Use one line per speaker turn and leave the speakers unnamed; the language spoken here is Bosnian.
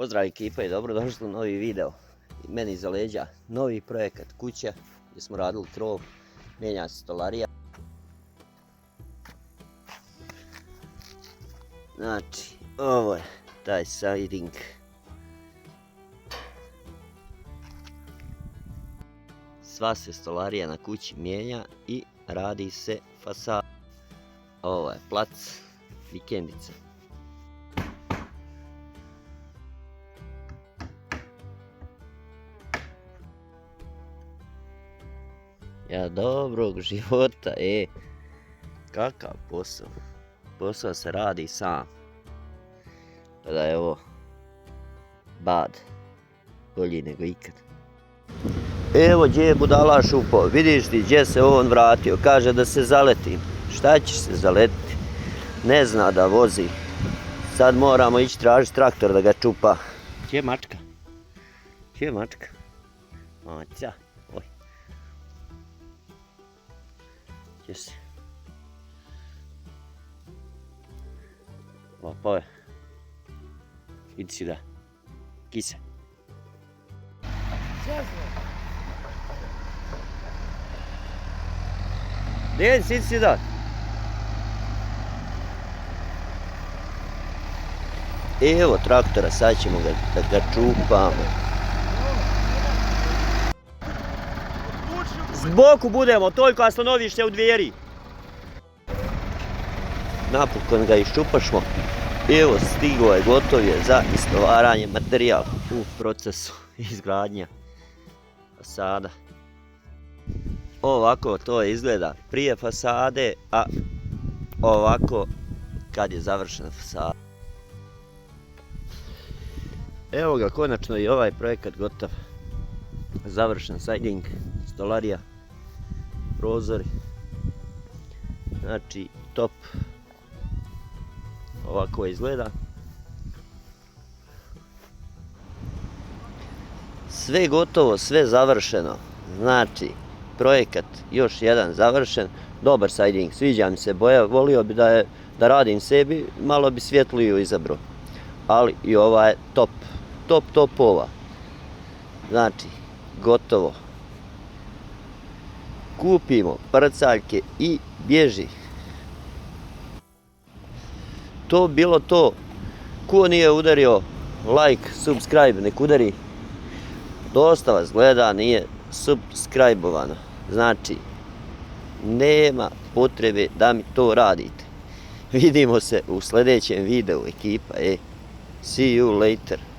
Pozdrav ekipa i dobrodošli u novi video. Meni iza leđa novi projekat kuća gdje smo radili krov, mijenja se stolarija. Znači, ovo je taj siding. Sva se stolarija na kući mijenja i radi se fasada. Ovo je plac, vikendica. Ja dobrog života, kakav posao. Posao se radi sam. Da je ovo bad, bolji nego ikad. Evo gdje je budala šupao, vidiš ti gdje se on vratio, kaže da se zaletim. Šta ćeš se zaletiti? Ne zna da vozi. Sad moramo ići tražiti traktor da ga čupa. Gdje je mačka? Gdje je mačka? Maća, oj. Gdje si? Opao je. Idi si da. Kise. Gdje si, idi si da. Evo traktora, sad ćemo da ga čupamo. Zboku budemo, toliko a stanovište u dvijeri. Napokon ga iščupašmo. Evo stigo je, gotov je za istovaranje materijala u procesu izgradnje fasada. Ovako to izgleda prije fasade, a ovako kad je završena fasada. Evo ga, konačno i ovaj projekat gotov. Završen siding, stolarija, prozori. Znači top. Ovako izgleda. Sve gotovo, sve završeno. Znači, projekat još jedan završen. Dobar siding, sviđa mi se boja. Volio bi da radim sebi, malo bi svjetliju izabrao. Ali i ova je top. Top topova. Znači, gotovo. Kupimo parcaljke i bježi. To bilo to. Ko nije udario like, subscribe, nek udari. Dosta vas gleda, nije subscribe-ovano. Znači, nema potrebe da mi to radite. Vidimo se u sljedećem videu, ekipa. See you later.